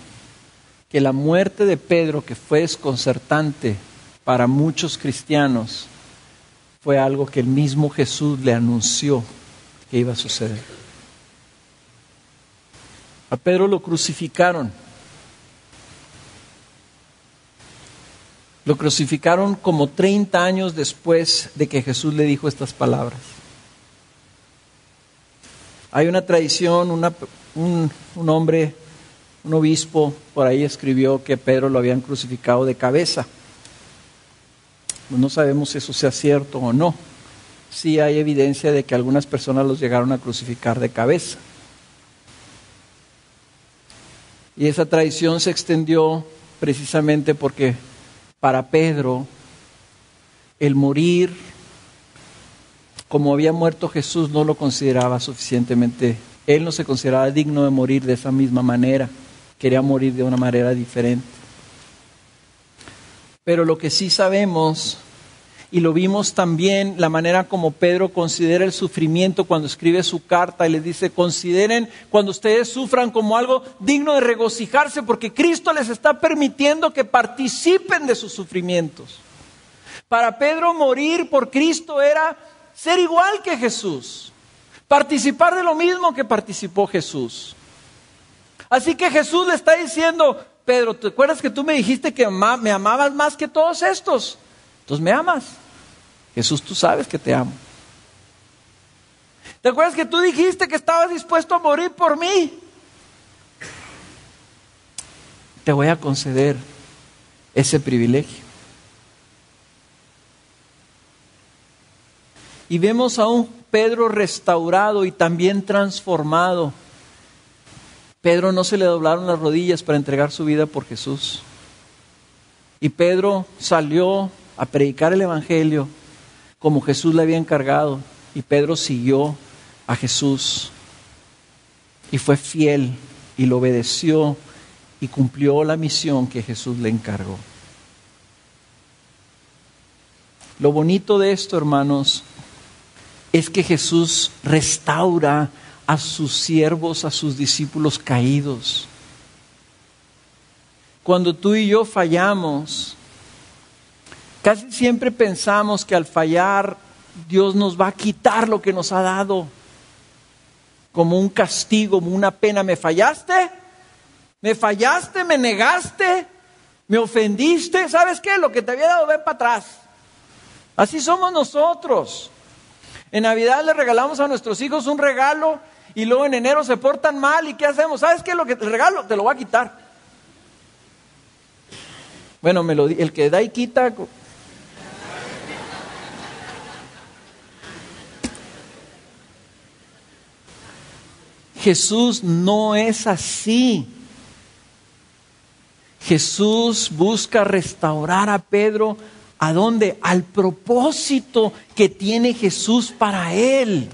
que la muerte de Pedro, que fue desconcertante para muchos cristianos, fue algo que el mismo Jesús le anunció que iba a suceder. A Pedro lo crucificaron. Lo crucificaron como 30 años después de que Jesús le dijo estas palabras. Hay una tradición, un hombre, un obispo, por ahí escribió que Pedro lo habían crucificado de cabeza. No sabemos si eso sea cierto o no. Sí hay evidencia de que algunas personas los llegaron a crucificar de cabeza. Y esa tradición se extendió precisamente porque para Pedro el morir como había muerto Jesús no lo consideraba suficientemente. Él no se consideraba digno de morir de esa misma manera. Quería morir de una manera diferente. Pero lo que sí sabemos, y lo vimos también, la manera como Pedro considera el sufrimiento cuando escribe su carta y les dice, consideren cuando ustedes sufran como algo digno de regocijarse porque Cristo les está permitiendo que participen de sus sufrimientos. Para Pedro morir por Cristo era ser igual que Jesús, participar de lo mismo que participó Jesús. Así que Jesús le está diciendo, Pedro, ¿te acuerdas que tú me dijiste que me amabas más que todos estos? Entonces me amas. Jesús, tú sabes que te amo. ¿Te acuerdas que tú dijiste que estabas dispuesto a morir por mí? Te voy a conceder ese privilegio. Y vemos a un Pedro restaurado y también transformado. Pedro no se le doblaron las rodillas para entregar su vida por Jesús. Y Pedro salió a predicar el Evangelio como Jesús le había encargado. Y Pedro siguió a Jesús. Y fue fiel y lo obedeció y cumplió la misión que Jesús le encargó. Lo bonito de esto, hermanos, es que Jesús restaura a sus siervos, a sus discípulos caídos. Cuando tú y yo fallamos, casi siempre pensamos que al fallar Dios nos va a quitar lo que nos ha dado, como un castigo, como una pena. ¿Me fallaste? ¿Me fallaste? ¿Me negaste? ¿Me ofendiste? ¿Sabes qué? Lo que te había dado, ven para atrás. Así somos nosotros. En Navidad le regalamos a nuestros hijos un regalo y luego en enero se portan mal. ¿Y qué hacemos? ¿Sabes qué? El regalo te lo voy a quitar. Bueno, el que da y quita. Jesús no es así. Jesús busca restaurar a Pedro. ¿A dónde? Al propósito que tiene Jesús para él.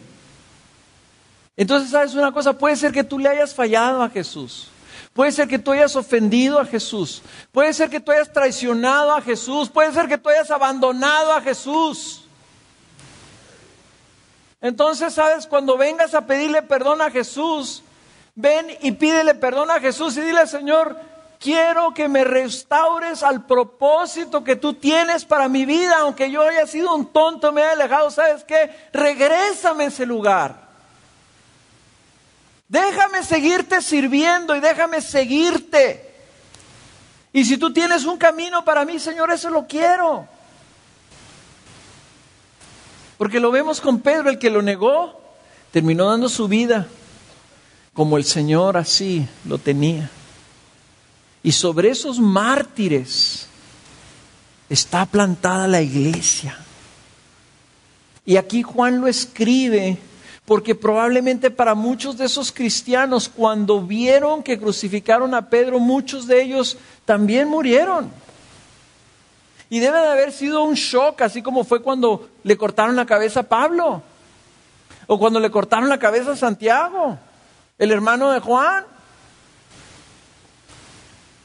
Entonces, ¿sabes una cosa? Puede ser que tú le hayas fallado a Jesús. Puede ser que tú hayas ofendido a Jesús. Puede ser que tú hayas traicionado a Jesús. Puede ser que tú hayas abandonado a Jesús. Entonces, ¿sabes? Cuando vengas a pedirle perdón a Jesús, ven y pídele perdón a Jesús y dile, Señor, quiero que me restaures al propósito que tú tienes para mi vida, aunque yo haya sido un tonto, me haya alejado. ¿Sabes qué? Regrésame a ese lugar. Déjame seguirte sirviendo y déjame seguirte. Y si tú tienes un camino para mí, Señor, eso lo quiero. Porque lo vemos con Pedro, el que lo negó, terminó dando su vida como el Señor así lo tenía. Y sobre esos mártires está plantada la iglesia. Y aquí Juan lo escribe porque probablemente para muchos de esos cristianos, cuando vieron que crucificaron a Pedro, muchos de ellos también murieron. Y debe de haber sido un shock, así como fue cuando le cortaron la cabeza a Pablo, o cuando le cortaron la cabeza a Santiago, el hermano de Juan.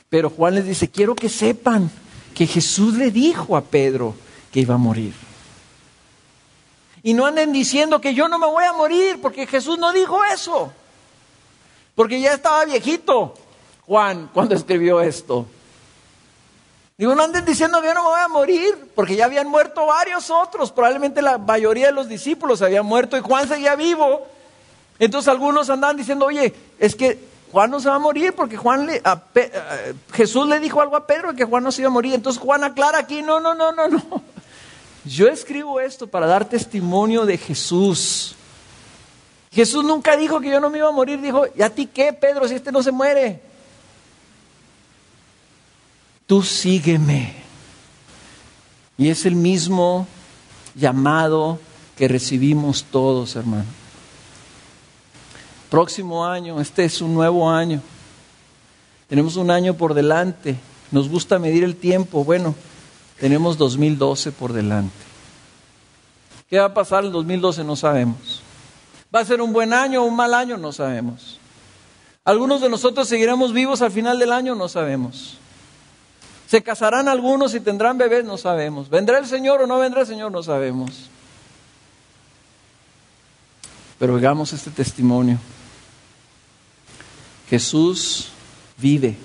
Pero Juan les dice, quiero que sepan que Jesús le dijo a Pedro que iba a morir. Y no anden diciendo que yo no me voy a morir, porque Jesús no dijo eso. Porque ya estaba viejito Juan cuando escribió esto. Digo, no anden diciendo que yo no me voy a morir, porque ya habían muerto varios otros. Probablemente la mayoría de los discípulos habían muerto y Juan seguía vivo. Entonces algunos andaban diciendo, oye, es que Juan no se va a morir porque Jesús le dijo algo a Pedro que Juan no se iba a morir. Entonces Juan aclara aquí, no. Yo escribo esto para dar testimonio de Jesús. Jesús nunca dijo que yo no me iba a morir. Dijo, ¿y a ti qué, Pedro, si este no se muere? Tú sígueme. Y es el mismo llamado que recibimos todos, hermano. Próximo año, este es un nuevo año. Tenemos un año por delante. Nos gusta medir el tiempo. Bueno, tenemos 2012 por delante. ¿Qué va a pasar en 2012? No sabemos. ¿Va a ser un buen año o un mal año? No sabemos. ¿Algunos de nosotros seguiremos vivos al final del año? No sabemos. ¿Se casarán algunos y tendrán bebés? No sabemos. ¿Vendrá el Señor o no vendrá el Señor? No sabemos. Pero oigamos este testimonio. Jesús vive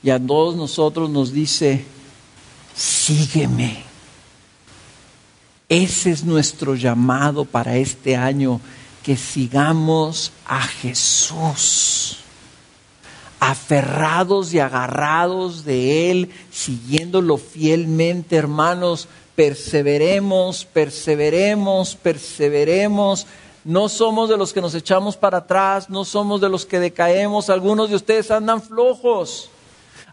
y a todos nosotros nos dice, sígueme. Ese es nuestro llamado para este año, que sigamos a Jesús, aferrados y agarrados de Él, siguiéndolo fielmente, hermanos. Perseveremos, perseveremos, perseveremos. No somos de los que nos echamos para atrás, no somos de los que decaemos. Algunos de ustedes andan flojos,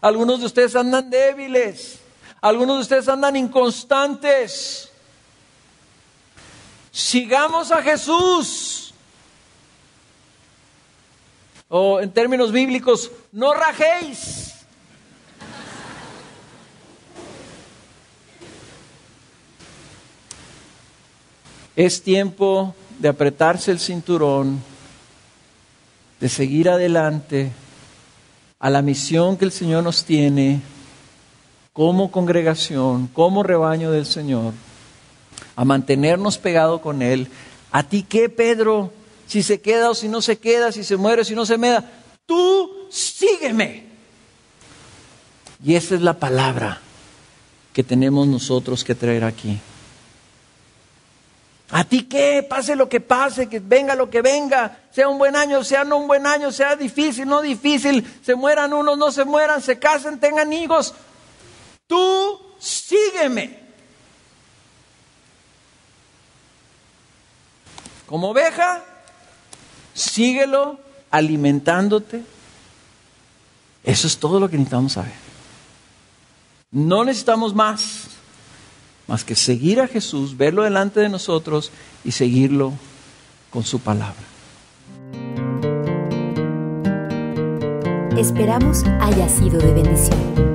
algunos de ustedes andan débiles, algunos de ustedes andan inconstantes. Sigamos a Jesús. O en términos bíblicos, no rajéis. Es tiempo de apretarse el cinturón, de seguir adelante a la misión que el Señor nos tiene como congregación, como rebaño del Señor, a mantenernos pegados con Él. ¿A ti qué, Pedro? Si se queda o si no se queda, si se muere o si no se muere, tú sígueme. Y esa es la palabra que tenemos nosotros que traer aquí. ¿A ti qué? Pase lo que pase, que venga lo que venga, sea un buen año, sea no un buen año, sea difícil, no difícil, se mueran unos, no se mueran, se casen, tengan hijos. Tú sígueme. Como oveja, síguelo alimentándote. Eso es todo lo que necesitamos saber. No necesitamos más que seguir a Jesús, verlo delante de nosotros y seguirlo con su palabra. Esperamos haya sido de bendición.